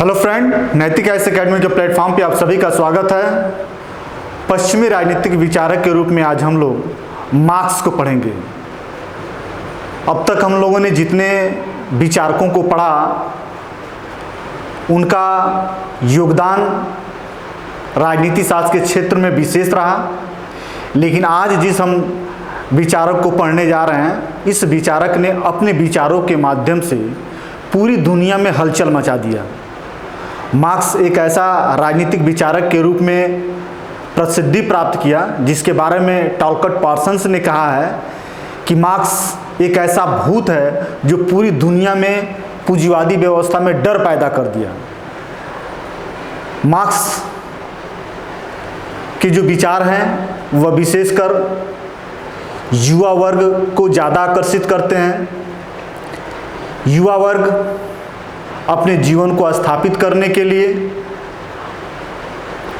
Hello friend, नैतिक ice academy के platform पे आप सभी का स्वागत है। पश्चिमी राजनीतिक विचारक के रूप में आज हम लोग मार्क्स को पढ़ेंगे। अब तक हम लोगों ने जितने विचारकों को पढ़ा उनका योगदान राजनीति शास्त्र के क्षेत्र में विशेष रहा, लेकिन आज जिस हम विचारक को पढ़ने जा रहे हैं, इस विचारक ने अपने विचारों के माध्यम से पूरी दुनिया में हलचल मचा दिया। मार्क्स एक ऐसा राजनीतिक विचारक के रूप में प्रसिद्धि प्राप्त किया जिसके बारे में टॉलकट पार्सन्स ने कहा है कि मार्क्स एक ऐसा भूत है जो पूरी दुनिया में पूंजीवादी व्यवस्था में डर पैदा कर दिया। मार्क्स के जो विचार हैं वह विशेषकर युवा वर्ग को ज़्यादा आकर्षित करते हैं। युवा वर्ग अपने जीवन को स्थापित करने के लिए,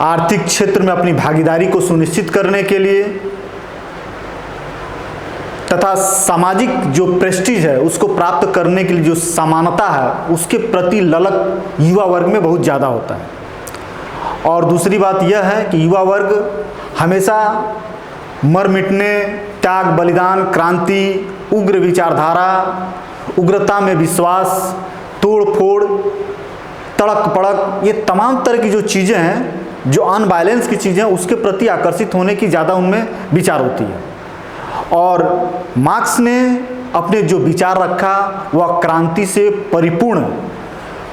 आर्थिक क्षेत्र में अपनी भागीदारी को सुनिश्चित करने के लिए तथा सामाजिक जो प्रेस्टीज है उसको प्राप्त करने के लिए जो समानता है उसके प्रति ललक युवा वर्ग में बहुत ज़्यादा होता है। और दूसरी बात यह है कि युवा वर्ग हमेशा मर मिटने, त्याग, बलिदान, क्रांति, उग्र विचारधारा, उग्रता में विश्वास, तोड़ फोड़, तड़क पड़क, ये तमाम तरह की जो चीज़ें हैं, जो अनबैलेंस की चीज़ें हैं, उसके प्रति आकर्षित होने की ज़्यादा उनमें विचार होती है। और मार्क्स ने अपने जो विचार रखा वह क्रांति से परिपूर्ण,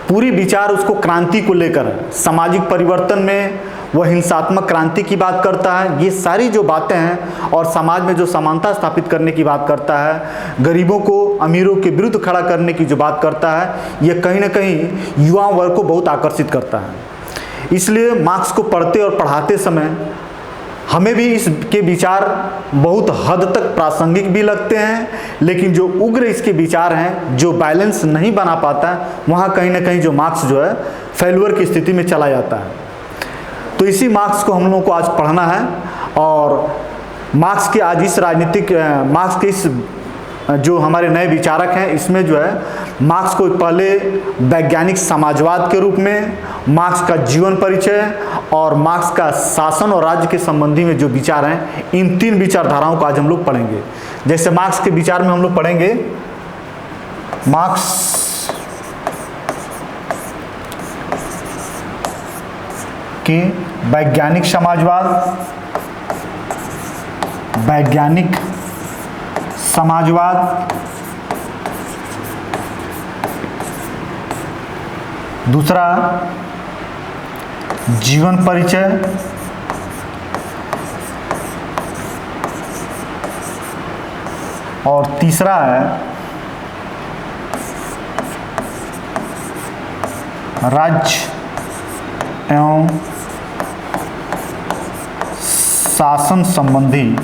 पूरी विचार उसको क्रांति को लेकर है। सामाजिक परिवर्तन में वह हिंसात्मक क्रांति की बात करता है, ये सारी जो बातें हैं, और समाज में जो समानता स्थापित करने की बात करता है, गरीबों को अमीरों के विरुद्ध खड़ा करने की जो बात करता है, ये कहीं ना कहीं युवा वर्ग को बहुत आकर्षित करता है। इसलिए मार्क्स को पढ़ते और पढ़ाते समय हमें भी इसके विचार बहुत हद तक प्रासंगिक भी लगते हैं, लेकिन जो उग्र इसके विचार हैं, जो बैलेंस नहीं बना पाता है, वहाँ कहीं ना कहीं जो मार्क्स जो है फेल्यूर की स्थिति में चला जाता है। तो इसी मार्क्स को हम लोगों को आज पढ़ना है। और मार्क्स के आज इस राजनीतिक मार्क्स के इस जो हमारे नए विचारक हैं, इसमें जो है मार्क्स को पहले वैज्ञानिक समाजवाद के रूप में, मार्क्स का जीवन परिचय और मार्क्स का शासन और राज्य के संबंधी में जो विचार हैं, इन तीन विचारधाराओं को आज हम लोग पढ़ेंगे। जैसे मार्क्स के विचार में हम लोग पढ़ेंगे मार्क्स के वैज्ञानिक समाजवाद, वैज्ञानिक समाजवाद, दूसरा जीवन परिचय, और तीसरा है राज्य एवं शासन संबंधी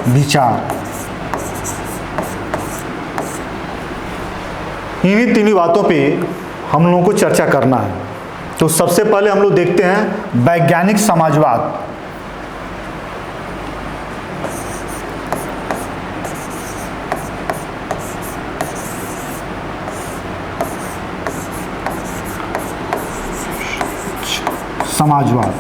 विचार। इन्हीं तीनों बातों पे हम लोगों को चर्चा करना है। तो सबसे पहले हम लोग देखते हैं वैज्ञानिक समाजवाद। समाजवाद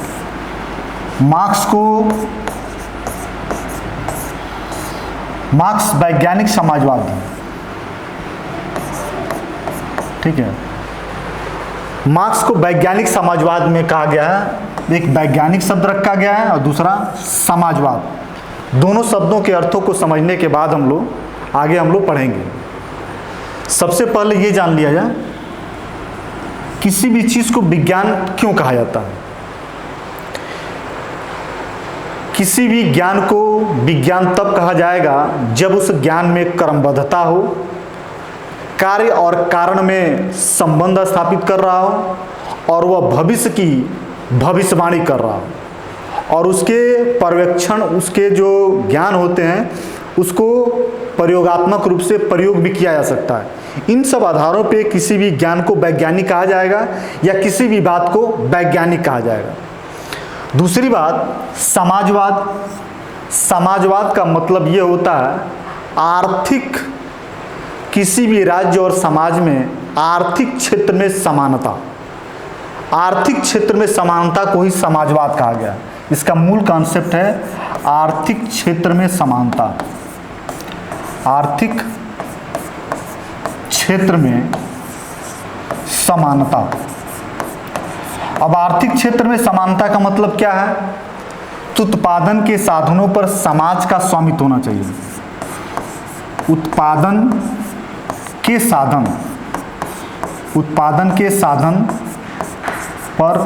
मार्क्स वैज्ञानिक समाजवाद, ठीक है। मार्क्स को वैज्ञानिक समाजवाद में कहा गया है। एक वैज्ञानिक शब्द रखा गया है और दूसरा समाजवाद। दोनों शब्दों के अर्थों को समझने के बाद हम लोग पढ़ेंगे। सबसे पहले ये जान लिया जाए किसी भी चीज़ को विज्ञान क्यों कहा जाता है। किसी भी ज्ञान को विज्ञान तब कहा जाएगा जब उस ज्ञान में क्रमबद्धता हो, कार्य और कारण में संबंध स्थापित कर रहा हो, और वह भविष्य की भविष्यवाणी कर रहा हो, और उसके पर्यवेक्षण, उसके जो ज्ञान होते हैं उसको प्रयोगात्मक रूप से प्रयोग भी किया जा सकता है। इन सब आधारों पे किसी भी ज्ञान को वैज्ञानिक कहा जाएगा या किसी भी बात को वैज्ञानिक कहा जाएगा। दूसरी बात समाजवाद का मतलब ये होता है आर्थिक किसी भी राज्य और समाज में आर्थिक क्षेत्र में समानता, आर्थिक क्षेत्र में समानता को ही समाजवाद कहा गया। इसका मूल कॉन्सेप्ट है आर्थिक क्षेत्र में समानता, आर्थिक क्षेत्र में समानता। अब आर्थिक क्षेत्र में समानता का मतलब क्या है? तो उत्पादन के साधनों पर समाज का स्वामित्व होना चाहिए। उत्पादन के साधन, उत्पादन के साधन पर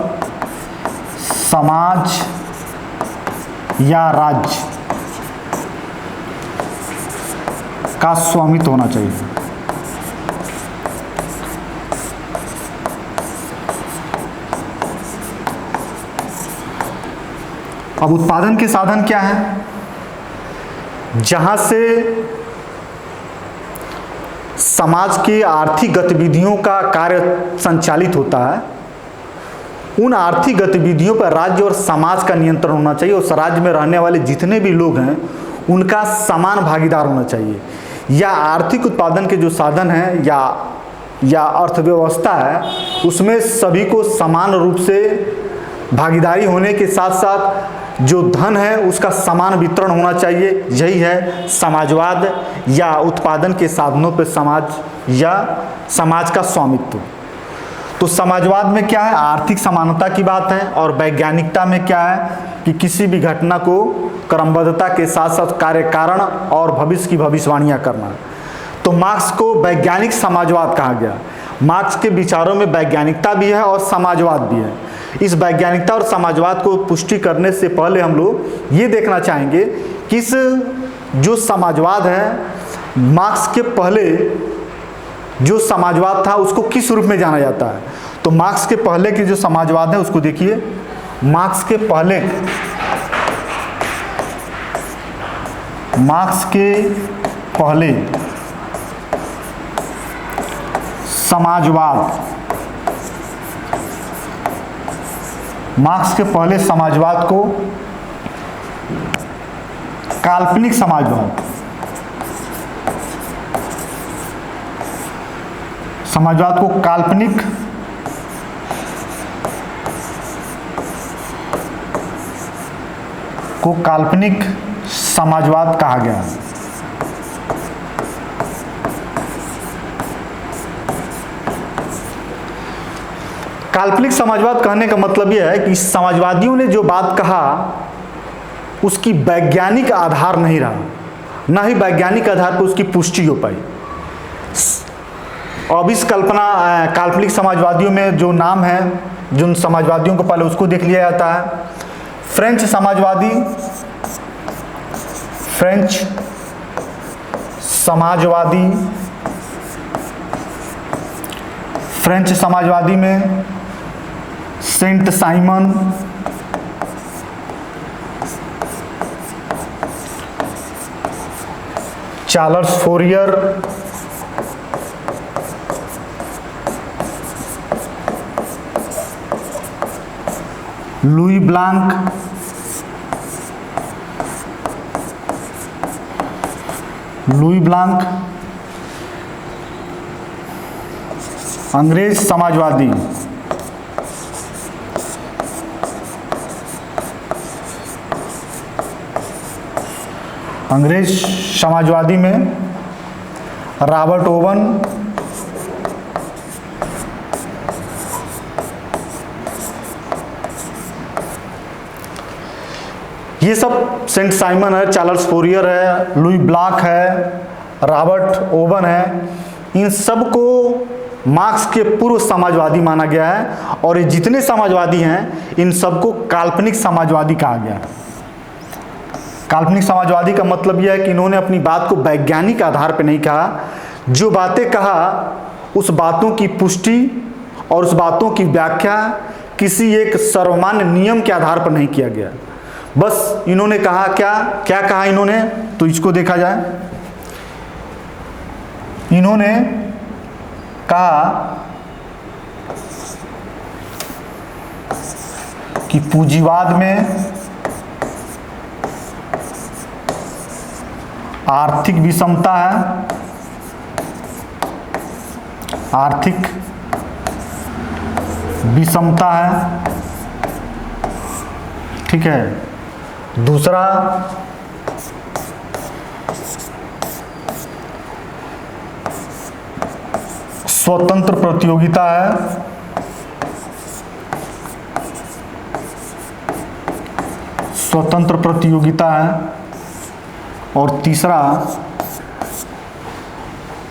समाज या राज्य का स्वामित्व होना चाहिए। अब उत्पादन के साधन क्या है? जहां से समाज की आर्थिक गतिविधियों का कार्य संचालित होता है, उन आर्थिक गतिविधियों पर राज्य और समाज का नियंत्रण होना चाहिए। उस राज्य में रहने वाले जितने भी लोग हैं उनका समान भागीदार होना चाहिए। या आर्थिक उत्पादन के जो साधन हैं या अर्थव्यवस्था है, उसमें सभी को समान रूप से भागीदारी होने के साथ साथ जो धन है उसका समान वितरण होना चाहिए। यही है समाजवाद या उत्पादन के साधनों पर समाज या समाज का स्वामित्व। तो समाजवाद में क्या है? आर्थिक समानता की बात है। और वैज्ञानिकता में क्या है कि किसी भी घटना को क्रमबद्धता के साथ साथ कार्य कारण और भविष्य की भविष्यवाणियां करना। तो मार्क्स को वैज्ञानिक समाजवाद कहा गया। मार्क्स के विचारों में वैज्ञानिकता भी है और समाजवाद भी है। इस वैज्ञानिकता और समाजवाद को पुष्टि करने से पहले हम लोग ये देखना चाहेंगे कि इस जो समाजवाद है, मार्क्स के पहले जो समाजवाद था उसको किस रूप में जाना जाता है। तो मार्क्स के पहले की जो समाजवाद है उसको देखिए। मार्क्स के पहले समाजवाद, मार्क्स के पहले समाजवाद को काल्पनिक समाजवाद, समाजवाद को काल्पनिक समाजवाद कहा गया। काल्पनिक समाजवाद कहने का मतलब यह है कि समाजवादियों ने जो बात कहा उसकी वैज्ञानिक आधार नहीं रहा, ना ही वैज्ञानिक आधार पर उसकी पुष्टि हो पाई। अब इस काल्पनिक समाजवादियों में जो नाम है, जिन समाजवादियों को पहले उसको देख लिया जाता है। फ्रेंच समाजवादी, फ्रेंच समाजवादी में Saint Simon, Charles Fourier, Louis Blanc, अंग्रेज समाजवादी, अंग्रेज समाजवादी में रॉबर्ट ओवन, ये सब सेंट साइमन है, चार्ल्स फोरियर है, लुई ब्लांक है, रॉबर्ट ओवन है, इन सब को मार्क्स के पूर्व समाजवादी माना गया है। और ये जितने समाजवादी हैं इन सबको काल्पनिक समाजवादी कहा गया है। काल्पनिक समाजवादी का मतलब यह है कि इन्होंने अपनी बात को वैज्ञानिक आधार पर नहीं कहा। जो बातें कहा उस बातों की पुष्टि और उस बातों की व्याख्या किसी एक सर्वमान्य नियम के आधार पर नहीं किया गया। बस इन्होंने कहा, क्या कहा इन्होंने, तो इसको देखा जाए। इन्होंने कहा कि पूंजीवाद में आर्थिक विषमता है, आर्थिक विषमता है, ठीक है। दूसरा स्वतंत्र प्रतियोगिता है, स्वतंत्र प्रतियोगिता है। और तीसरा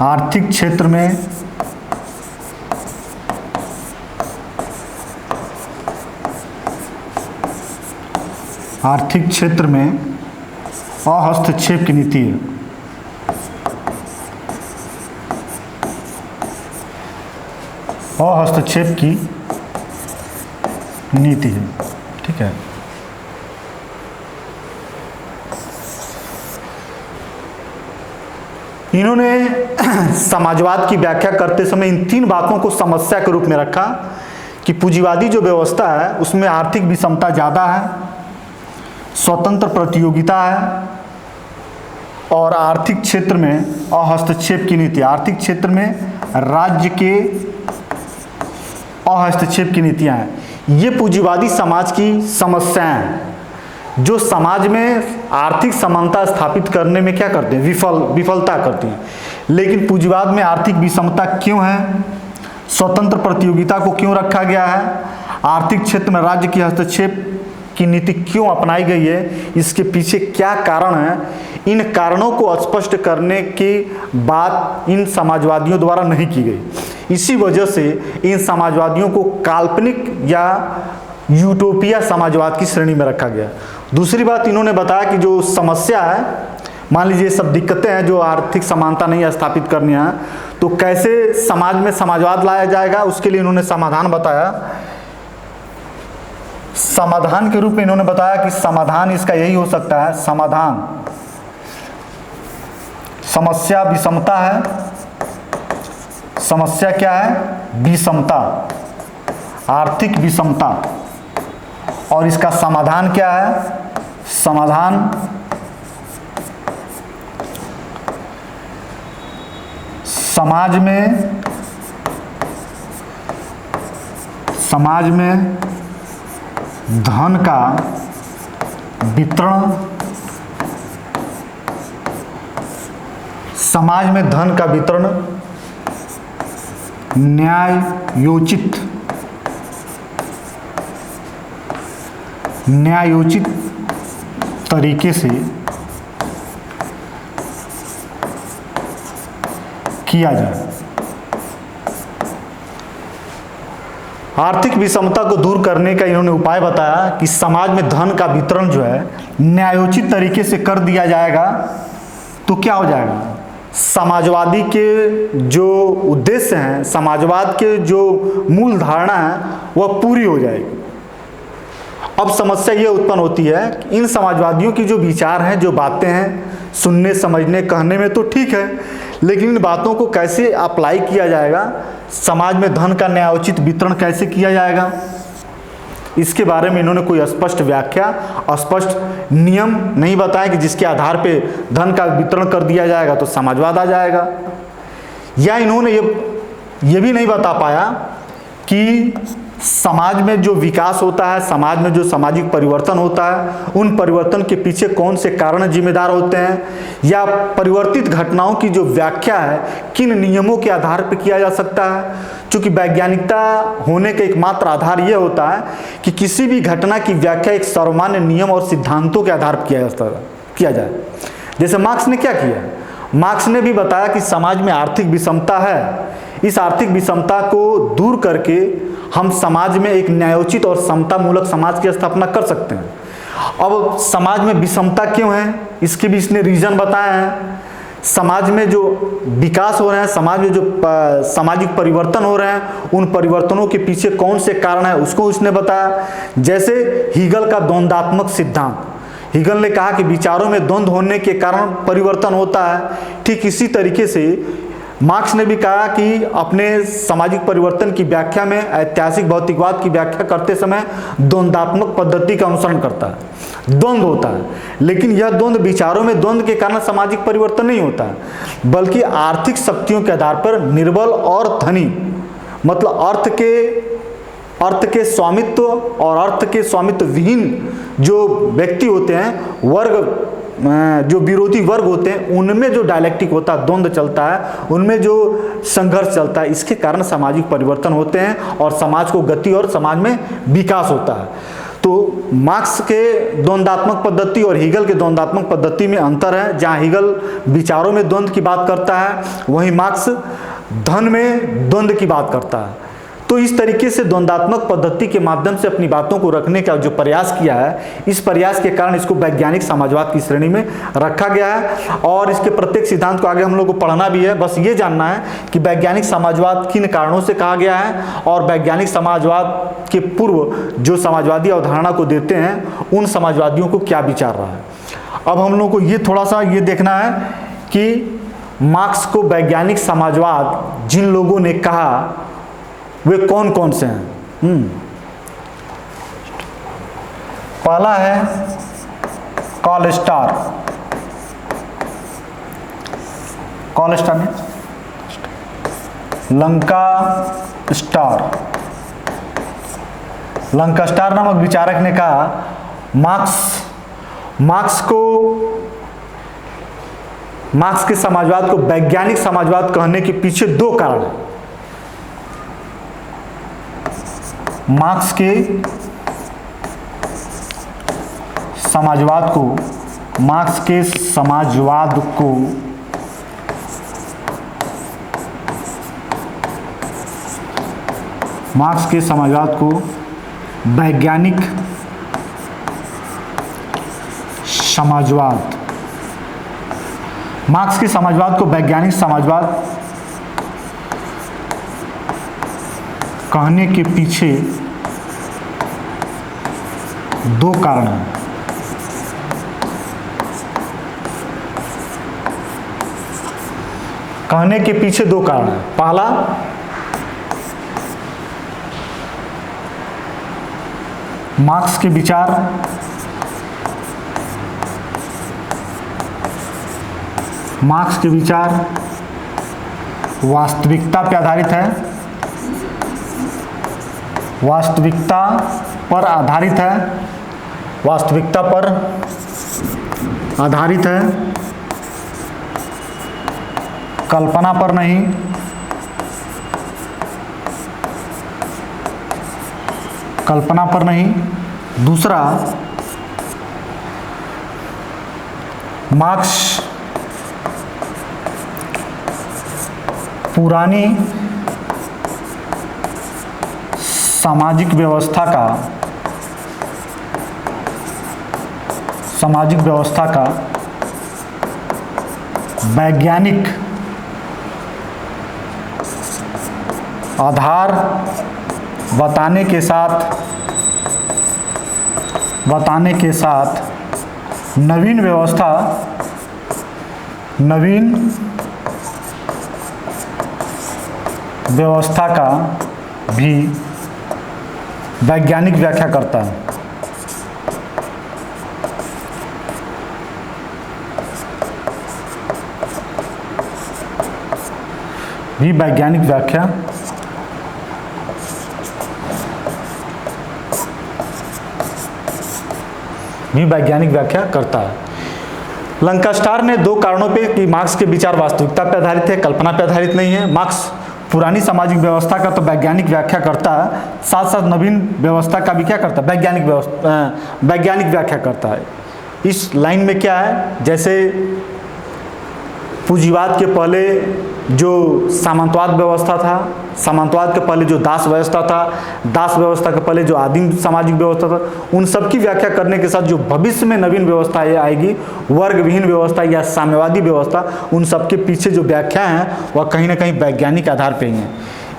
आर्थिक क्षेत्र में अहस्तक्षेप की नीति है। अहस्तक्षेप की नीति है, ठीक है। इन्होंने समाजवाद की व्याख्या करते समय इन तीन बातों को समस्या के रूप में रखा कि पूंजीवादी जो व्यवस्था है उसमें आर्थिक विषमता ज़्यादा है, स्वतंत्र प्रतियोगिता है और आर्थिक क्षेत्र में अहस्तक्षेप की नीति। आर्थिक क्षेत्र में राज्य के अहस्तक्षेप की नीतियाँ हैं। ये पूंजीवादी समाज की समस्याएं हैं जो समाज में आर्थिक समानता स्थापित करने में क्या करते हैं, विफलता करती हैं। लेकिन पूंजीवाद में आर्थिक विषमता क्यों है, स्वतंत्र प्रतियोगिता को क्यों रखा गया है, आर्थिक क्षेत्र में राज्य की हस्तक्षेप की नीति क्यों अपनाई गई है, इसके पीछे क्या कारण है, इन कारणों को स्पष्ट करने की बात इन समाजवादियों द्वारा नहीं की गई। इसी वजह से इन समाजवादियों को काल्पनिक या यूटोपिया समाजवाद की श्रेणी में रखा गया। दूसरी बात इन्होंने बताया कि जो समस्या है, मान लीजिए सब दिक्कतें हैं जो आर्थिक समानता नहीं स्थापित करनी है, तो कैसे समाज में समाजवाद लाया जाएगा, उसके लिए इन्होंने समाधान बताया। समाधान के रूप में इन्होंने बताया कि समाधान इसका यही हो सकता है, समाधान समस्या विषमता है। समस्या क्या है, विषमता, आर्थिक विषमता। और इसका समाधान क्या है, समाधान समाज में धन का वितरण, समाज में धन का वितरण न्यायोचित तरीके से किया जाए। आर्थिक विषमता को दूर करने का इन्होंने उपाय बताया कि समाज में धन का वितरण जो है न्यायोचित तरीके से कर दिया जाएगा तो क्या हो जाएगा, समाजवादी के जो उद्देश्य हैं, समाजवाद के जो मूल धारणा है वह पूरी हो जाएगी। अब समस्या ये उत्पन्न होती है कि इन समाजवादियों की जो विचार हैं, जो बातें हैं, सुनने समझने कहने में तो ठीक है, लेकिन इन बातों को कैसे अप्लाई किया जाएगा, समाज में धन का न्यायोचित वितरण कैसे किया जाएगा, इसके बारे में इन्होंने कोई स्पष्ट व्याख्या, स्पष्ट नियम नहीं बताए कि जिसके आधार पे धन का वितरण कर दिया जाएगा तो समाजवाद आ जाएगा। या इन्होंने ये भी नहीं बता पाया कि समाज में जो विकास होता है, समाज में जो सामाजिक परिवर्तन होता है, उन परिवर्तन के पीछे कौन से कारण जिम्मेदार होते हैं, या परिवर्तित घटनाओं की जो व्याख्या है किन नियमों के आधार पर किया जा सकता है। चूँकि वैज्ञानिकता होने का एकमात्र आधार यह होता है कि किसी भी घटना की व्याख्या एक सर्वमान्य नियम और सिद्धांतों के आधार पर किया जाए। जैसे मार्क्स ने क्या किया, मार्क्स ने भी बताया कि समाज में आर्थिक विषमता है, इस आर्थिक विषमता को दूर करके हम समाज में एक न्यायोचित और समतामूलक समाज की स्थापना कर सकते हैं। अब समाज में विषमता क्यों है, इसके भी इसने रीजन बताए हैं। समाज में जो विकास हो रहे हैं, समाज में जो सामाजिक परिवर्तन हो रहे हैं, उन परिवर्तनों के पीछे कौन से कारण है उसको उसने बताया। जैसे हीगल का द्वंद्वात्मक सिद्धांत, हीगल ने कहा कि विचारों में द्वंद्व होने के कारण परिवर्तन होता है। ठीक इसी तरीके से मार्क्स ने भी कहा कि अपने सामाजिक परिवर्तन की व्याख्या में ऐतिहासिक भौतिकवाद की व्याख्या करते समय द्वंद्वात्मक पद्धति का अनुसरण करता है। द्वंद्व होता है, लेकिन यह द्वंद्व विचारों में द्वंद्व के कारण सामाजिक परिवर्तन नहीं होता है, बल्कि आर्थिक शक्तियों के आधार पर निर्बल और धनी, मतलब अर्थ के स्वामित्व और अर्थ के स्वामित्व विहीन जो व्यक्ति होते हैं, वर्ग, जो विरोधी वर्ग होते हैं, उनमें जो डायलेक्टिक होता है, द्वंद्व चलता है, उनमें जो संघर्ष चलता है, इसके कारण सामाजिक परिवर्तन होते हैं और समाज को गति और समाज में विकास होता है। तो मार्क्स के द्वंद्वात्मक पद्धति और हीगल के द्वंद्वात्मक पद्धति में अंतर है। जहाँ हीगल विचारों में द्वंद्व की बात करता है, वहीं मार्क्स धन में द्वंद्व की बात करता है। तो इस तरीके से द्वंद्वात्मक पद्धति के माध्यम से अपनी बातों को रखने का जो प्रयास किया है, इस प्रयास के कारण इसको वैज्ञानिक समाजवाद की श्रेणी में रखा गया है। और इसके प्रत्येक सिद्धांत को आगे हम लोग को पढ़ना भी है। बस ये जानना है कि वैज्ञानिक समाजवाद किन कारणों से कहा गया है और वैज्ञानिक समाजवाद के पूर्व जो समाजवादी अवधारणा को देते हैं, उन समाजवादियों को क्या विचार रहा है। अब हम लोग को ये थोड़ा सा ये देखना है कि मार्क्स को वैज्ञानिक समाजवाद जिन लोगों ने कहा वे कौन कौन से हैं। पहला है कार्ल स्टार। कार्ल स्टार ने लंका स्टार नामक विचारक ने कहा मार्क्स के समाजवाद को वैज्ञानिक समाजवाद कहने के पीछे दो कारण हैं। मार्क्स के समाजवाद को वैज्ञानिक समाजवाद, मार्क्स के समाजवाद को वैज्ञानिक समाजवाद कहने के पीछे दो कारण हैं। कहने के पीछे दो कारण हैं। पहला, मार्क्स के विचार वास्तविकता पर आधारित है, वास्तविकता पर आधारित है, कल्पना पर नहीं। दूसरा, मार्क्स पुरानी सामाजिक व्यवस्था का वैज्ञानिक आधार बताने के साथ नवीन व्यवस्था का भी वैज्ञानिक व्याख्या करता है। वैज्ञानिक व्याख्या करता है। लंका स्टार ने दो कारणों पे कि मार्क्स के विचार वास्तविकता पर आधारित है, कल्पना पर आधारित नहीं है। मार्क्स पुरानी सामाजिक व्यवस्था का तो वैज्ञानिक व्याख्या करता है, साथ साथ नवीन व्यवस्था का भी क्या करता है, वैज्ञानिक व्याख्या करता है। इस लाइन में क्या है, जैसे पूंजीवाद के पहले जो सामंतवाद व्यवस्था था, सामंतवाद के पहले जो दास व्यवस्था था, दास व्यवस्था के पहले जो आदिम सामाजिक व्यवस्था था, उन सब की व्याख्या करने के साथ जो भविष्य में नवीन व्यवस्था ये आएगी, वर्ग विहीन व्यवस्था या साम्यवादी व्यवस्था, उन सब के पीछे जो व्याख्या है वह कहीं ना कहीं वैज्ञानिक आधार पे ही है।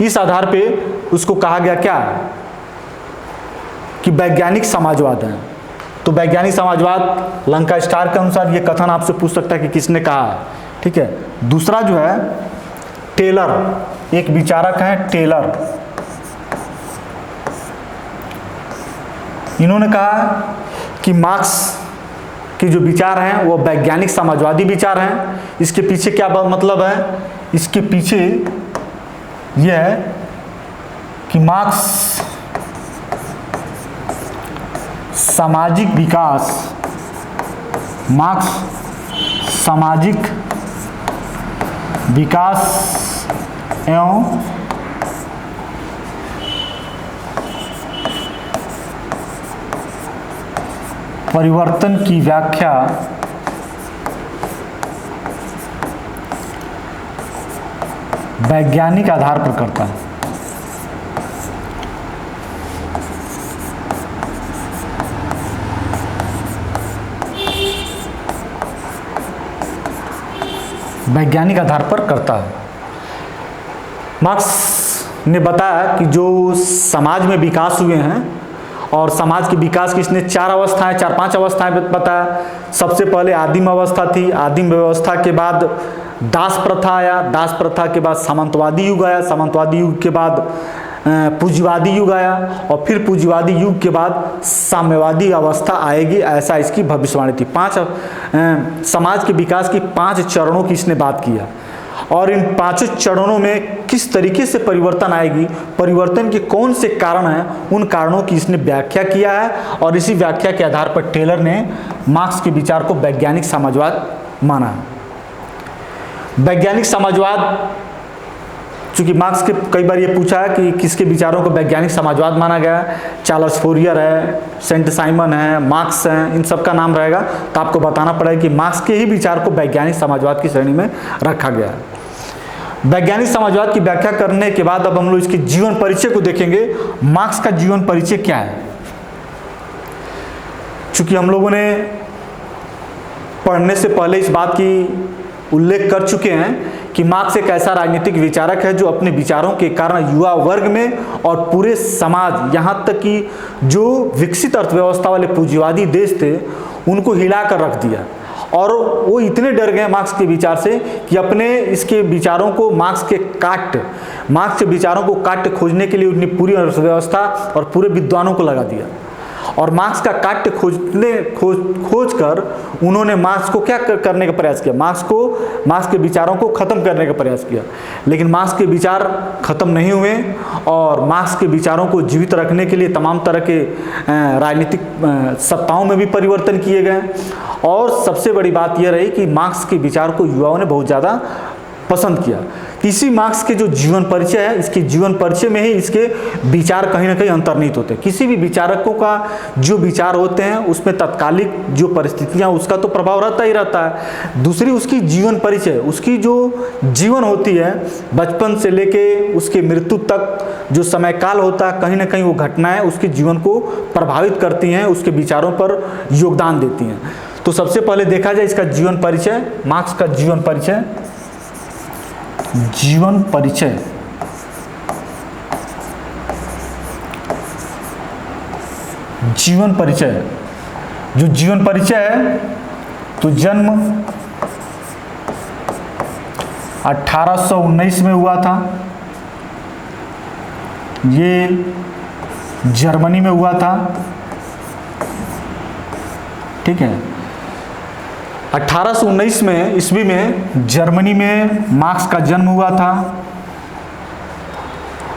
इस आधार पे उसको कहा गया क्या कि वैज्ञानिक समाजवाद है। तो वैज्ञानिक समाजवाद लंका स्टार के अनुसार ये कथन आपसे पूछ सकता है कि किसने कहा है, ठीक है। दूसरा जो है टेलर, एक विचारक हैं टेलर, इन्होंने कहा कि मार्क्स के जो विचार हैं वो वैज्ञानिक समाजवादी विचार हैं। इसके पीछे क्या मतलब है? इसके पीछे यह है कि मार्क्स सामाजिक विकास, मार्क्स सामाजिक विकास एवं परिवर्तन की व्याख्या वैज्ञानिक आधार पर करता है। वैज्ञानिक आधार पर करता है। मार्क्स ने बताया कि जो समाज में विकास हुए हैं और समाज के विकास की इसने चार पांच अवस्थाएं बताया। सबसे पहले आदिम अवस्था थी, आदिम व्यवस्था के बाद दास प्रथा आया, दास प्रथा के बाद सामंतवादी युग आया, सामंतवादी युग के बाद पूंजीवादी युग आया और फिर पूंजीवादी युग के बाद साम्यवादी अवस्था आएगी, ऐसा इसकी भविष्यवाणी थी। समाज के विकास की 5 चरणों की इसने बात किया और इन 5 चरणों में किस तरीके से परिवर्तन आएगी, परिवर्तन के कौन से कारण हैं, उन कारणों की इसने व्याख्या किया है और इसी व्याख्या के आधार पर टेलर ने मार्क्स के विचार को वैज्ञानिक समाजवाद माना है। वैज्ञानिक समाजवाद, चूंकि मार्क्स के कई बार ये पूछा है कि किसके विचारों को वैज्ञानिक समाजवाद माना गया है, चार्ल्स फोरियर है, सेंट साइमन है, मार्क्स हैं, इन सब का नाम रहेगा, तो आपको बताना पड़ेगा कि मार्क्स के ही विचार को वैज्ञानिक समाजवाद की श्रेणी में रखा गया है। वैज्ञानिक समाजवाद की व्याख्या करने के बाद अब हम लोग इसके जीवन परिचय को देखेंगे। मार्क्स का जीवन परिचय क्या है? चूंकि हम लोगों ने पढ़ने से पहले इस बात की उल्लेख कर चुके हैं कि मार्क्स एक ऐसा राजनीतिक विचारक है जो अपने विचारों के कारण युवा वर्ग में और पूरे समाज, यहाँ तक कि जो विकसित अर्थव्यवस्था वाले पूंजीवादी देश थे उनको हिला कर रख दिया। और वो इतने डर गए मार्क्स के विचार से कि अपने इसके विचारों को मार्क्स के विचारों को काट खोजने के लिए उन्होंने पूरी अर्थव्यवस्था और पूरे विद्वानों को लगा दिया और मार्क्स का काट खोज कर उन्होंने मार्क्स को क्या करने का प्रयास किया, मार्क्स के विचारों को ख़त्म करने का प्रयास किया। लेकिन मार्क्स के विचार ख़त्म नहीं हुए और मार्क्स के विचारों को जीवित रखने के लिए तमाम तरह के राजनीतिक सत्ताओं में भी परिवर्तन किए गए और सबसे बड़ी बात यह रही कि मार्क्स के विचार को युवाओं ने बहुत ज़्यादा पसंद किया। इसी मार्क्स के जो जीवन परिचय है, इसके जीवन परिचय में ही इसके विचार कहीं ना कहीं अंतर्निहित होते हैं। किसी भी विचारकों का जो विचार होते हैं उसमें तत्कालिक जो परिस्थितियां, उसका तो प्रभाव रहता ही रहता है। दूसरी उसकी जीवन परिचय, उसकी जो जीवन होती है बचपन से लेके उसके मृत्यु तक जो समय काल होता है, कहीं ना कहीं वो घटनाएं उसके जीवन को प्रभावित करती हैं, उसके विचारों पर योगदान देती हैं। तो सबसे पहले देखा जाए इसका जीवन परिचय, मार्क्स का जीवन परिचय। जीवन परिचय जो जीवन परिचय है तो जन्म 1819 में हुआ था, ये जर्मनी में हुआ था, ठीक है। 1819 में ईस्वी में जर्मनी में मार्क्स का जन्म हुआ था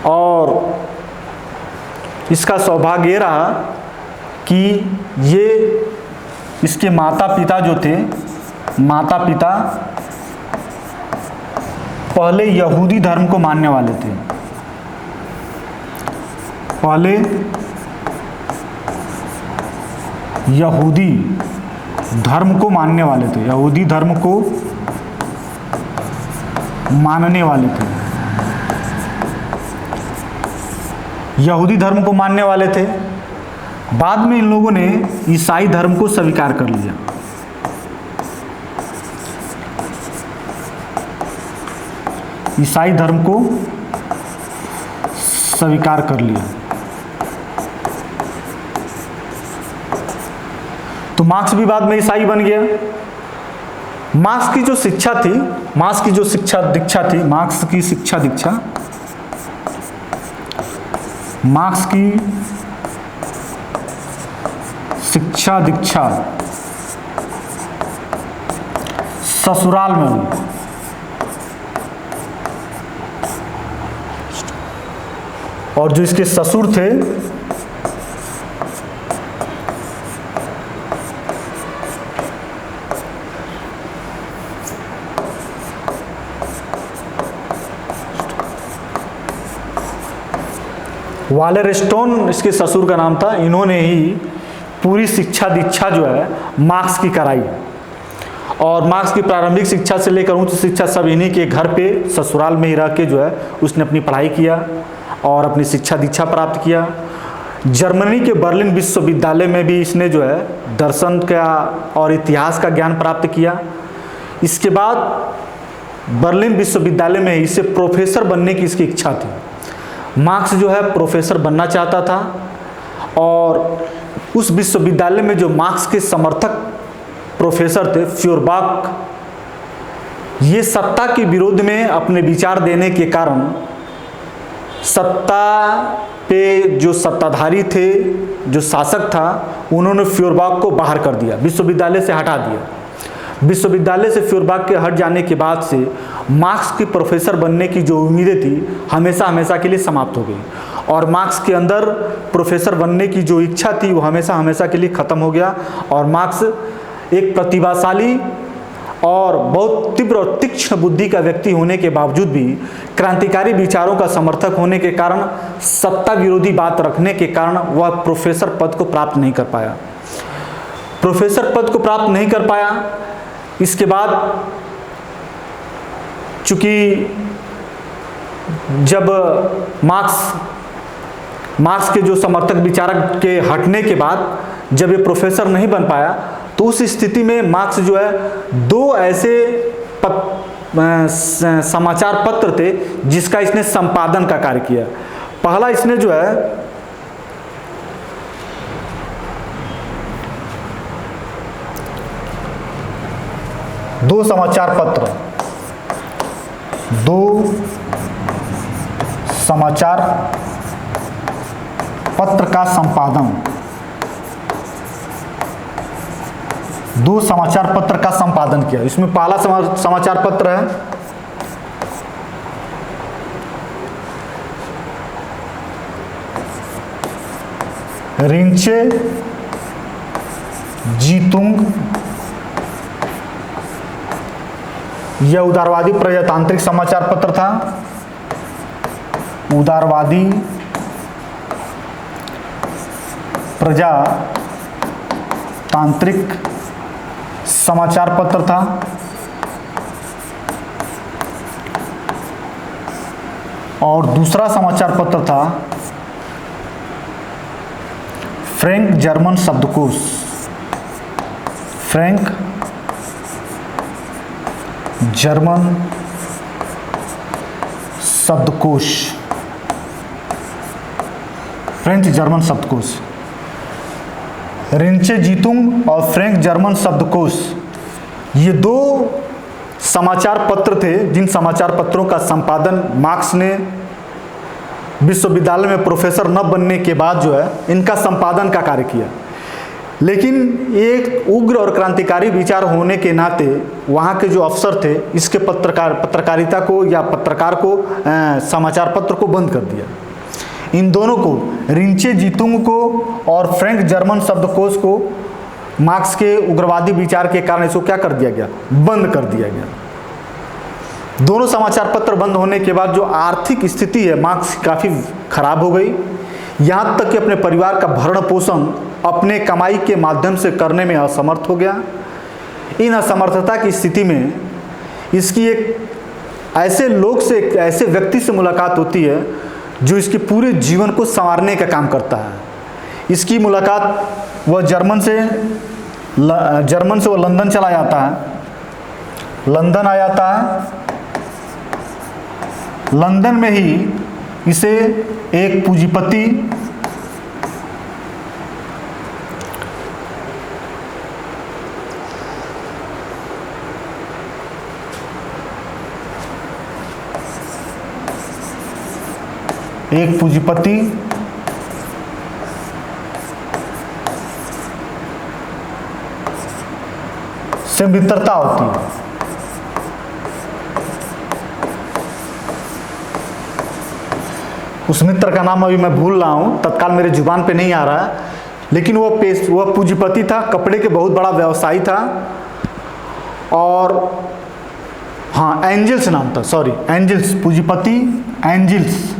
और इसका सौभाग्य ये रहा कि ये इसके माता पिता जो थे, माता पिता पहले यहूदी धर्म को मानने वाले थे, पहले यहूदी धर्म को मानने वाले थे, यहूदी धर्म को मानने वाले थे, यहूदी धर्म को मानने वाले थे। बाद में इन लोगों ने ईसाई धर्म को स्वीकार कर लिया। ईसाई धर्म को स्वीकार कर लिया। तो मार्क्स भी बाद में ईसाई बन गया मार्क्स की जो शिक्षा थी, मार्क्स की जो शिक्षा दीक्षा थी, मार्क्स की शिक्षा दीक्षा, मार्क्स की शिक्षा दीक्षा ससुराल में हुई। और जो इसके ससुर थे वालेरस्टोन, इसके ससुर का नाम था, इन्होंने ही पूरी शिक्षा दीक्षा जो है मार्क्स की कराई। और मार्क्स की प्रारंभिक शिक्षा से लेकर उच्च शिक्षा सब इन्हीं के घर पे ससुराल में ही रह के जो है उसने अपनी पढ़ाई किया और अपनी शिक्षा दीक्षा प्राप्त किया। जर्मनी के बर्लिन विश्वविद्यालय में भी इसने जो है दर्शन का और इतिहास का ज्ञान प्राप्त किया। इसके बाद बर्लिन विश्वविद्यालय में इसे प्रोफेसर बनने की इसकी इच्छा थी। मार्क्स जो है प्रोफेसर बनना चाहता था और उस विश्वविद्यालय में जो मार्क्स के समर्थक प्रोफेसर थे फ्यूरबाख, ये सत्ता के विरोध में अपने विचार देने के कारण सत्ता पे जो सत्ताधारी थे, जो शासक था, उन्होंने फ्यूरबाख को बाहर कर दिया, विश्वविद्यालय से हटा दिया। विश्वविद्यालय से फ्यूरबाख के हट जाने के बाद से मार्क्स की प्रोफेसर बनने की जो उम्मीदें थी हमेशा हमेशा के लिए समाप्त हो गई और मार्क्स के अंदर प्रोफेसर बनने की जो इच्छा थी वो हमेशा हमेशा के लिए ख़त्म हो गया। और मार्क्स एक प्रतिभाशाली और बहुत तीव्र और तीक्ष्ण बुद्धि का व्यक्ति होने के बावजूद भी क्रांतिकारी विचारों का समर्थक होने के कारण, सत्ता विरोधी बात रखने के कारण वह प्रोफेसर पद को प्राप्त नहीं कर पाया। प्रोफेसर पद को प्राप्त नहीं कर पाया। इसके बाद चूंकि जब मार्क्स के जो समर्थक विचारक के हटने के बाद जब ये प्रोफेसर नहीं बन पाया तो उस स्थिति में मार्क्स जो है दो ऐसे समाचार पत्र थे जिसका इसने संपादन का कार्य किया। पहला इसने जो है दो समाचार पत्र का संपादन, दो समाचार पत्र का संपादन किया। इसमें पहला समाचार पत्र है रिंचे जीतुंग, यह उदारवादी प्रजातांत्रिक समाचार पत्र था। उदारवादी प्रजातांत्रिक समाचार पत्र था। और दूसरा समाचार पत्र था फ्रैंक जर्मन शब्दकोश, फ्रैंक जर्मन शब्दकोश, फ्रेंच जर्मन शब्दकोश। रिंचे जीतुंग और फ्रैंक जर्मन शब्दकोश, ये दो समाचार पत्र थे जिन समाचार पत्रों का संपादन मार्क्स ने विश्वविद्यालय में प्रोफेसर न बनने के बाद जो है इनका संपादन का कार्य किया। लेकिन एक उग्र और क्रांतिकारी विचार होने के नाते वहाँ के जो अफसर थे इसके पत्रकारिता को या पत्रकार को समाचार पत्र को बंद कर दिया। इन दोनों को, रिंचे जीतुंग को और फ्रैंक जर्मन शब्दकोश को, मार्क्स के उग्रवादी विचार के कारण इसको क्या कर दिया गया, बंद कर दिया गया। दोनों समाचार पत्र बंद होने के बाद जो आर्थिक स्थिति है मार्क्स की काफ़ी खराब हो गई। यहाँ तक कि अपने परिवार का भरण पोषण अपने कमाई के माध्यम से करने में असमर्थ हो गया। इन असमर्थता की स्थिति में इसकी एक ऐसे लोग से, एक ऐसे व्यक्ति से मुलाकात होती है जो इसके पूरे जीवन को संवारने का काम करता है। इसकी मुलाकात वह जर्मन से वो लंदन चला जाता है, लंदन आ जाता है। लंदन में ही इसे एक पूंजीपति एक पूंजीपति से मित्रता होती है। उस मित्र का नाम अभी मैं भूल रहा हूँ, तत्काल मेरे जुबान पे नहीं आ रहा है, लेकिन वह पूंजीपति था, कपड़े के बहुत बड़ा व्यवसायी था, और हाँ एंजल्स नाम था, सॉरी एंजल्स, पूंजीपति एंजल्स।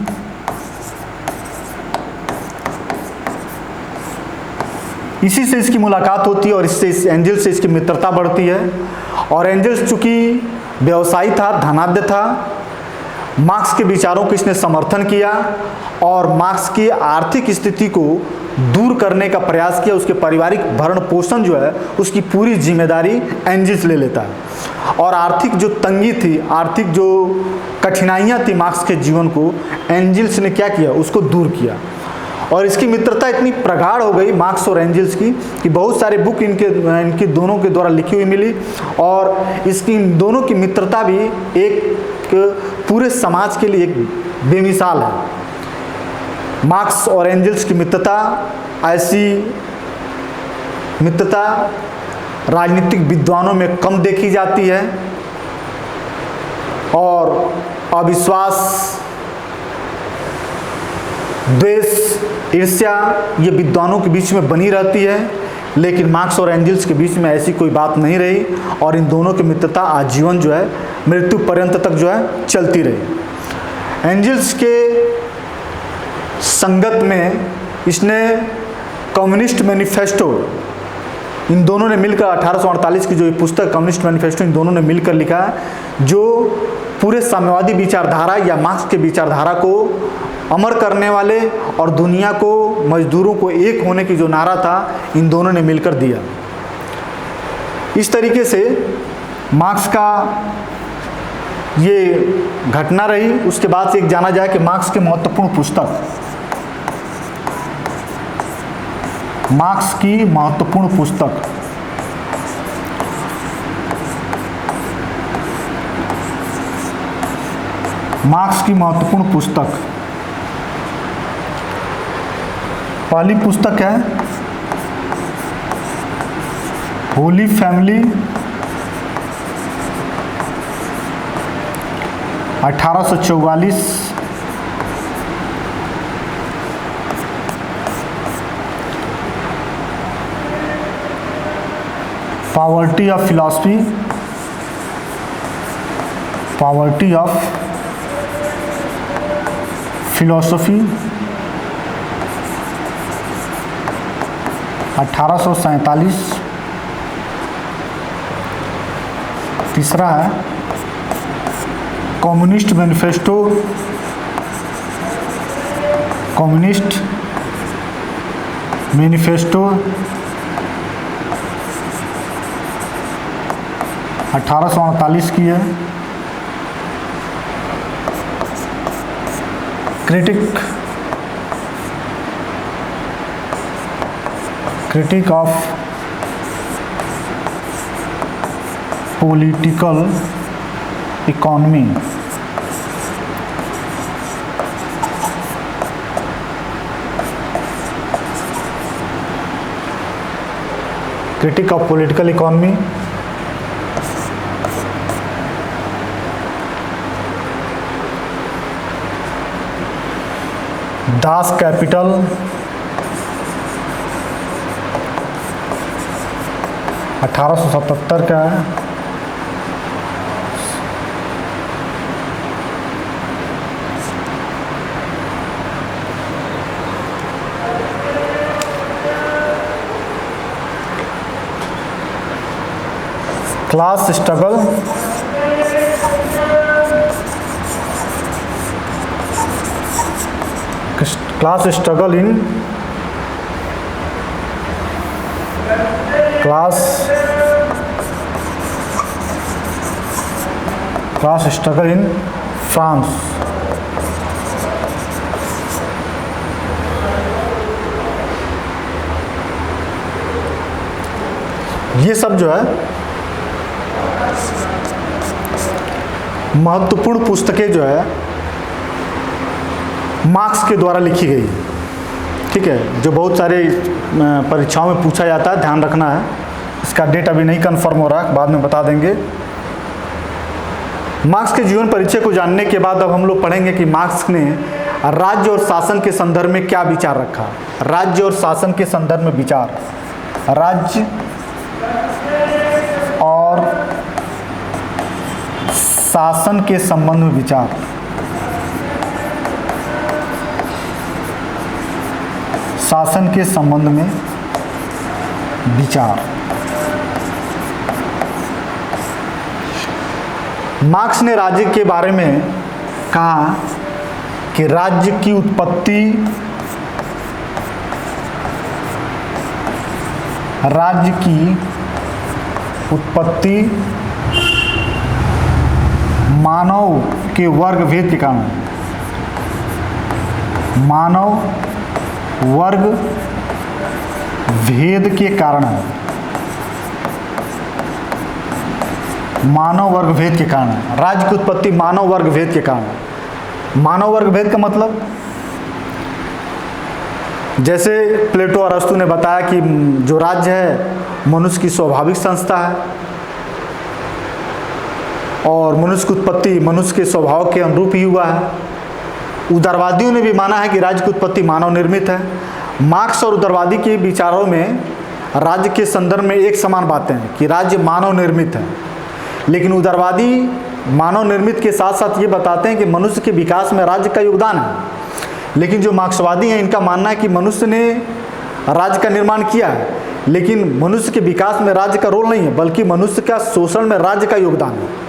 इसी से इसकी मुलाकात होती है और इससे इस एंजल से इसकी मित्रता बढ़ती है। और एंजल्स चूँकि व्यवसायी था, धनाढ्य था, मार्क्स के विचारों को इसने समर्थन किया और मार्क्स की आर्थिक स्थिति को दूर करने का प्रयास किया। उसके पारिवारिक भरण पोषण जो है उसकी पूरी जिम्मेदारी एंजल्स ले लेता है। और आर्थिक जो तंगी थी, आर्थिक जो कठिनाइयाँ थी मार्क्स के जीवन को, एंजल्स ने क्या किया, उसको दूर किया। और इसकी मित्रता इतनी प्रगाढ़ हो गई मार्क्स और एंजल्स की कि बहुत सारे बुक इनके दोनों के द्वारा लिखी हुई मिली। और इसकी दोनों की मित्रता भी एक पूरे समाज के लिए एक बेमिसाल है। मार्क्स और एंजल्स की मित्रता, ऐसी मित्रता राजनीतिक विद्वानों में कम देखी जाती है और अविश्वास, द्वेष, ईर्ष्या ये विद्वानों के बीच में बनी रहती है। लेकिन मार्क्स और एंजल्स के बीच में ऐसी कोई बात नहीं रही और इन दोनों की मित्रता आजीवन जो है मृत्यु पर्यंत तक जो है चलती रही। एंजल्स के संगत में इसने कम्युनिस्ट मैनिफेस्टो, इन दोनों ने मिलकर 1848 की जो ये पुस्तक कम्युनिस्ट मैनिफेस्टो इन दोनों ने मिलकर लिखा है, जो पूरे साम्यवादी विचारधारा या मार्क्स के विचारधारा को अमर करने वाले और दुनिया को, मजदूरों को एक होने की जो नारा था, इन दोनों ने मिलकर दिया। इस तरीके से मार्क्स का ये घटना रही। उसके बाद से एक जाना जाए कि मार्क्स की महत्वपूर्ण पुस्तक, मार्क्स की महत्वपूर्ण पुस्तक, मार्क्स की महत्वपूर्ण पुस्तक, पहली पुस्तक है Holi family 1844, poverty of philosophy, poverty of philosophy 1847, तीसरा है कम्युनिस्ट मैनिफेस्टो, कम्युनिस्ट मैनिफेस्टो 1848 की है। Critic of political economy, critic of political economy, Das Kapital 1877 का है। Class struggle, class struggle in class struggle in France. ये सब जो है महत्वपूर्ण पुस्तकें जो है मार्क्स के द्वारा लिखी गई, ठीक है, जो बहुत सारे परीक्षाओं में पूछा जाता है, ध्यान रखना है। इसका डेट अभी नहीं कंफर्म हो रहा, बाद में बता देंगे। मार्क्स के जीवन परिचय को जानने के बाद अब हम लोग पढ़ेंगे कि मार्क्स ने राज्य और शासन के संदर्भ में क्या विचार रखा। राज्य और शासन के संदर्भ में विचार, राज्य और शासन के संबंध में विचार। शासन के संबंध में विचार। मार्क्स ने राज्य के बारे में कहा कि राज्य की उत्पत्ति, राज्य की उत्पत्ति मानव के वर्ग भेद के कारण, मानव वर्ग भेद के कारण है, मानव वर्ग भेद के कारण है। राज्य की उत्पत्ति मानव वर्ग भेद के कारण है। मानव वर्ग भेद का मतलब, जैसे प्लेटो और अरस्तु ने बताया कि जो राज्य है मनुष्य की स्वाभाविक संस्था है और मनुष्य की उत्पत्ति मनुष्य के स्वभाव के अनुरूप ही हुआ है। उदारवादियों ने भी माना है कि राज्य की उत्पत्ति मानव निर्मित है। मार्क्स और उदारवादी के विचारों में राज्य के संदर्भ में एक समान बातें हैं कि राज्य मानव निर्मित है, लेकिन उदारवादी मानव निर्मित के साथ साथ ये बताते हैं कि मनुष्य के विकास में राज्य का योगदान है। लेकिन जो मार्क्सवादी हैं इनका मानना है कि मनुष्य ने राज्य का निर्माण किया है, लेकिन मनुष्य के विकास में राज्य का रोल नहीं है, बल्कि मनुष्य का शोषण में राज्य का योगदान है।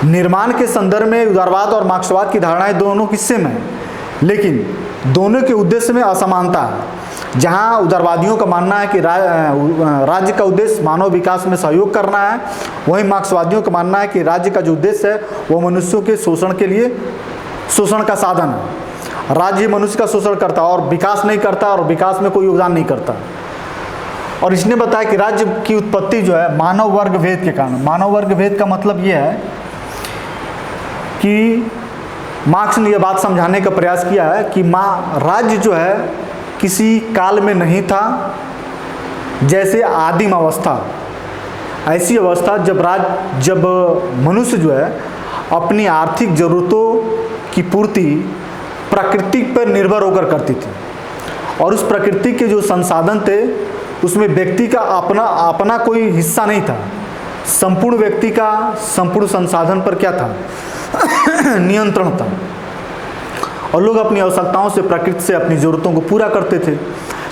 निर्माण के संदर्भ में उदारवाद और मार्क्सवाद की धारणाएं दोनों हिस्से में हैं, लेकिन दोनों के उद्देश्य में असमानता है। जहां उदारवादियों का मानना है कि राज्य का उद्देश्य मानव विकास में सहयोग करना है, वहीं मार्क्सवादियों का मानना है कि राज्य का जो उद्देश्य है वो मनुष्यों के शोषण के लिए शोषण का साधन है। राज्य मनुष्य का शोषण करता है और विकास नहीं करता और विकास में कोई योगदान नहीं करता। और इसने बताया कि राज्य की उत्पत्ति जो है मानव वर्ग भेद के कारण। मानव वर्ग भेद का मतलब यह है कि मार्क्स ने यह बात समझाने का प्रयास किया है कि राज्य जो है किसी काल में नहीं था, जैसे आदिम अवस्था, ऐसी अवस्था जब मनुष्य जो है अपनी आर्थिक ज़रूरतों की पूर्ति प्रकृति पर निर्भर होकर करती थी, और उस प्रकृति के जो संसाधन थे उसमें व्यक्ति का अपना कोई हिस्सा नहीं था। संपूर्ण व्यक्ति का संपूर्ण संसाधन पर क्या था? नियंत्रण था, और लोग अपनी आवश्यकताओं से प्रकृति से अपनी ज़रूरतों को पूरा करते थे।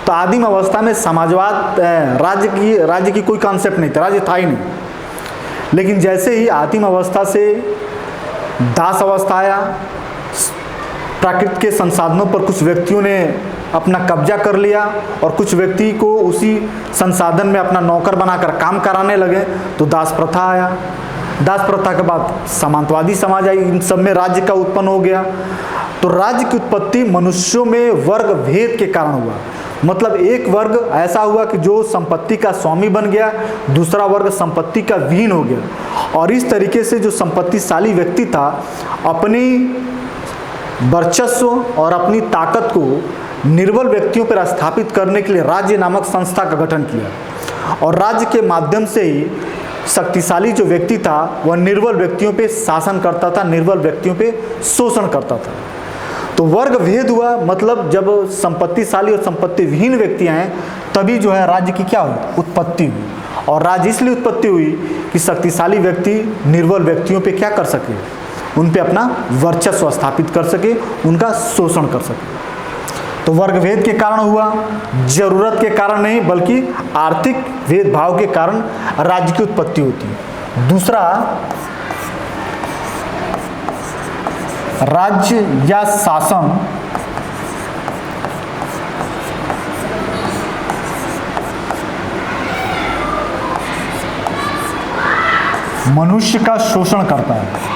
तो आदिम अवस्था में समाजवाद, राज्य की कोई कॉन्सेप्ट नहीं था, राज्य था ही नहीं। लेकिन जैसे ही आदिम अवस्था से दास अवस्था आया, प्रकृति के संसाधनों पर कुछ व्यक्तियों ने अपना कब्जा कर लिया और कुछ व्यक्ति को उसी संसाधन में अपना नौकर बनाकर काम कराने लगे, तो दास प्रथा आया। दास प्रथा के बाद सामंतवादी समाज आई, इन सब में राज्य का उत्पन्न हो गया। तो राज्य की उत्पत्ति मनुष्यों में वर्ग भेद के कारण हुआ। मतलब एक वर्ग ऐसा हुआ कि जो संपत्ति का स्वामी बन गया, दूसरा वर्ग संपत्ति का विहीन हो गया। और इस तरीके से जो संपत्तिशाली व्यक्ति था अपनी वर्चस्व और अपनी ताकत को निर्बल व्यक्तियों पर स्थापित करने के लिए राज्य नामक संस्था का गठन किया, और राज्य के माध्यम से ही शक्तिशाली जो व्यक्ति था वह निर्बल व्यक्तियों पे शासन करता था, निर्बल व्यक्तियों पे शोषण करता था। तो वर्ग भेद हुआ, मतलब जब संपत्तिशाली और संपत्ति विहीन व्यक्ति आए तभी जो है राज्य की क्या हुई? उत्पत्ति हुई। और राज्य इसलिए उत्पत्ति हुई कि शक्तिशाली व्यक्ति निर्बल व्यक्तियों पे क्या कर सके? उन पे अपना वर्चस्व स्थापित कर सके, उनका शोषण कर सके। तो वर्ग भेद के कारण हुआ, जरूरत के कारण नहीं बल्कि आर्थिक भेदभाव के कारण राज्य की उत्पत्ति होती है। दूसरा, राज्य या शासन मनुष्य का शोषण करता है,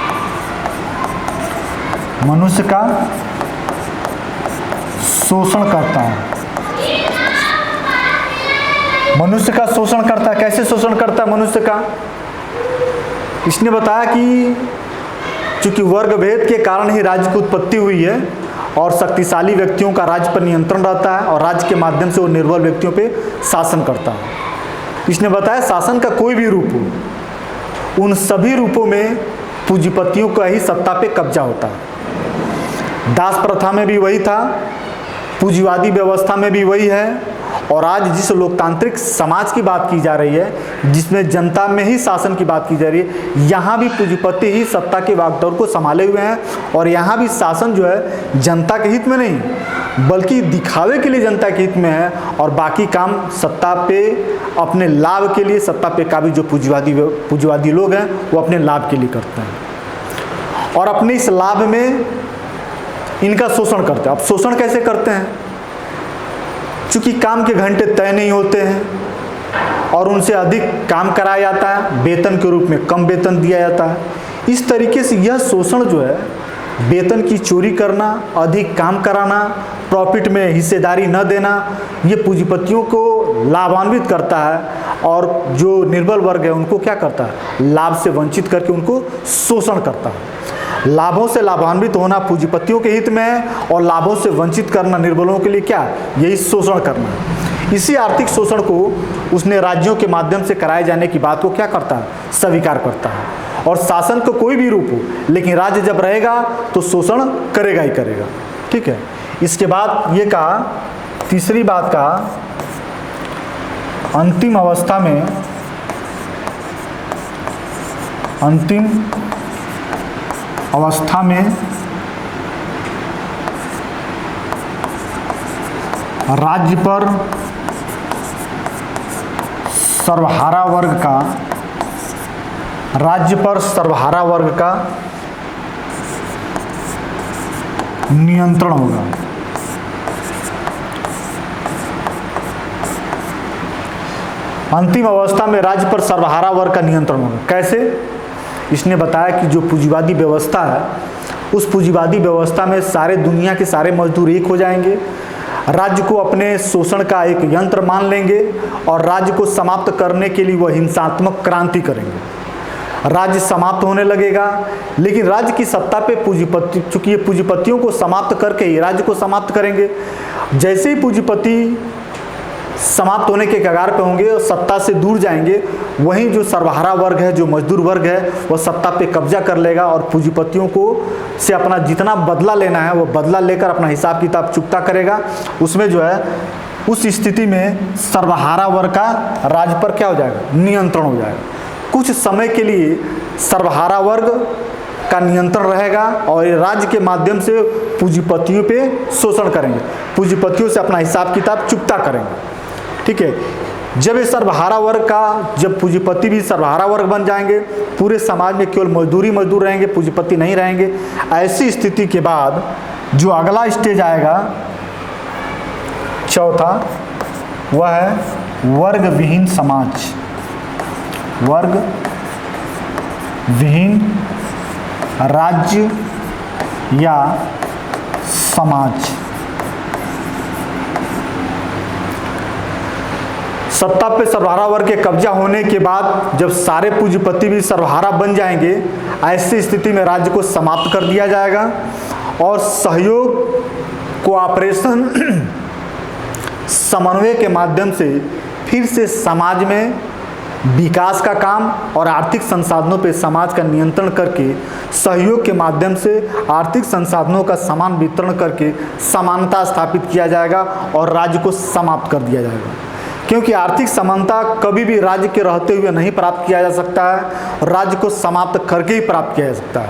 मनुष्य का शोषण करता है। मनुष्य का शोषण करता है। कैसे शोषण करता है मनुष्य का? इसने बताया कि चूंकि वर्ग भेद के कारण ही राज्य की उत्पत्ति हुई है और शक्तिशाली व्यक्तियों का राज्य पर नियंत्रण रहता है और राज्य के माध्यम से वो निर्बल व्यक्तियों पे शासन करता है। इसने बताया शासन का कोई भी रूप हो, उन सभी रूपों में पूंजीपतियों का ही सत्ता पे कब्जा होता है। दास प्रथा में भी वही था, पूंजीवादी व्यवस्था में भी वही है, और आज जिस लोकतांत्रिक समाज की बात की जा रही है, जिसमें जनता में ही शासन की बात की जा रही है, यहाँ भी पूंजीपति ही सत्ता के वागडोर को संभाले हुए हैं। और यहाँ भी शासन जो है जनता के हित में नहीं बल्कि दिखावे के लिए जनता के हित में है, और बाकी काम सत्ता पे अपने लाभ के लिए, सत्ता पे काबिज जो पूंजीवादी लोग हैं वो अपने लाभ के लिए करते हैं और अपने इस लाभ में इनका शोषण करते हैं। अब शोषण कैसे करते हैं? चूँकि काम के घंटे तय नहीं होते हैं और उनसे अधिक काम कराया जाता है, वेतन के रूप में कम वेतन दिया जाता है। इस तरीके से यह शोषण जो है, वेतन की चोरी करना, अधिक काम कराना, प्रॉफिट में हिस्सेदारी न देना, ये पूंजीपतियों को लाभान्वित करता है और जो निर्बल वर्ग है उनको क्या करता है? लाभ से वंचित करके उनको शोषण करता है। लाभों से लाभान्वित होना पूंजीपतियों के हित में है और लाभों से वंचित करना निर्बलों के लिए क्या? यही शोषण करना है। इसी आर्थिक शोषण को उसने राज्यों के माध्यम से कराए जाने की बात को क्या करता है? स्वीकार करता है। और शासन को कोई भी रूप हो, लेकिन राज्य जब रहेगा तो शोषण करेगा ही करेगा। ठीक है। इसके बाद ये कहा, तीसरी बात का, अंतिम अवस्था में राज्य पर सर्वहारा वर्ग का नियंत्रण होगा। अंतिम अवस्था में राज्य पर सर्वहारा वर्ग का नियंत्रण होगा। कैसे? इसने बताया कि जो पूंजीवादी व्यवस्था है, उस पूंजीवादी व्यवस्था में सारे दुनिया के सारे मजदूर एक हो जाएंगे, राज्य को अपने शोषण का एक यंत्र मान लेंगे और राज्य को समाप्त करने के लिए वह हिंसात्मक क्रांति करेंगे। राज्य समाप्त होने लगेगा, लेकिन राज्य की सत्ता पे पूंजीपति, चूंकि ये पूंजीपतियों को समाप्त करके ही राज्य को समाप्त करेंगे। जैसे ही पूंजीपति समाप्त होने के कगार पे होंगे और सत्ता से दूर जाएंगे, वहीं जो सर्वहारा वर्ग है, जो मजदूर वर्ग है, वह सत्ता पे कब्जा कर लेगा और पूंजीपतियों को से अपना जितना बदला लेना है वो बदला लेकर अपना हिसाब किताब चुकता करेगा। उसमें जो है, उस स्थिति में सर्वहारा वर्ग का राज्य पर क्या हो जाएगा? नियंत्रण हो जाएगा। कुछ समय के लिए सर्वहारा वर्ग का नियंत्रण रहेगा और ये राज्य के माध्यम से पूंजीपतियों पे शोषण करेंगे, पूंजीपतियों से अपना हिसाब किताब चुकता करेंगे। ठीक है। जब ये सर्वहारा वर्ग का, जब पूंजीपति भी सर्वहारा वर्ग बन जाएंगे, पूरे समाज में केवल मजदूर रहेंगे, पूंजीपति नहीं रहेंगे। ऐसी स्थिति के बाद जो अगला स्टेज आएगा, चौथा, वह है वर्ग विहीन समाज। वर्ग विहीन राज्य या समाज। सत्ता पे सर्वहारा वर्ग के कब्जा होने के बाद जब सारे पूंजीपति भी सर्वहारा बन जाएंगे, ऐसी स्थिति में राज्य को समाप्त कर दिया जाएगा और सहयोग, कोऑपरेशन, समन्वय के माध्यम से फिर से समाज में विकास का काम और आर्थिक संसाधनों पे समाज का नियंत्रण करके, सहयोग के माध्यम से आर्थिक संसाधनों का समान वितरण करके समानता स्थापित किया जाएगा और राज्य को समाप्त कर दिया जाएगा। क्योंकि आर्थिक समानता कभी भी राज्य के रहते हुए नहीं प्राप्त किया जा सकता है, राज्य को समाप्त करके ही प्राप्त किया जा सकता है।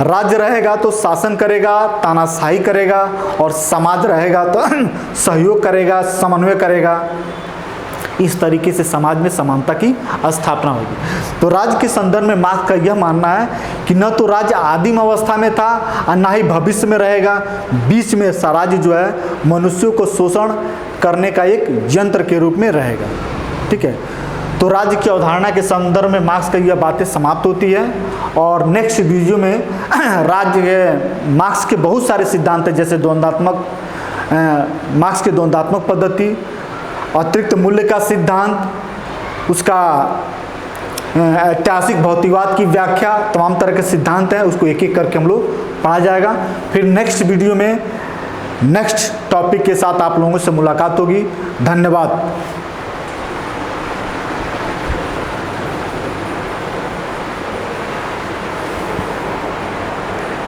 राज्य रहेगा तो शासन करेगा, तानाशाही करेगा, और समाज रहेगा तो सहयोग करेगा, समन्वय करेगा। इस तरीके से समाज में समानता की स्थापना होगी। तो राज्य के संदर्भ में मार्क्स का यह मानना है कि न तो राज्य आदिम अवस्था में था और न ही भविष्य में रहेगा। बीच में राज्य जो है मनुष्यों को शोषण करने का एक यंत्र के रूप में रहेगा। ठीक है। तो राज्य की अवधारणा के संदर्भ में मार्क्स का यह बातें समाप्त होती है और नेक्स्ट वीडियो में राज्य के मार्क्स के बहुत सारे सिद्धांत हैं, जैसे द्वंद्वात्मक, मार्क्स के द्वंद्वात्मक पद्धति, अतिरिक्त मूल्य का सिद्धांत, उसका ऐतिहासिक भौतिकवाद की व्याख्या, तमाम तरह के सिद्धांत हैं, उसको एक एक करके हम लोग पढ़ा जाएगा। फिर नेक्स्ट वीडियो में नेक्स्ट टॉपिक के साथ आप लोगों से मुलाकात होगी। धन्यवाद।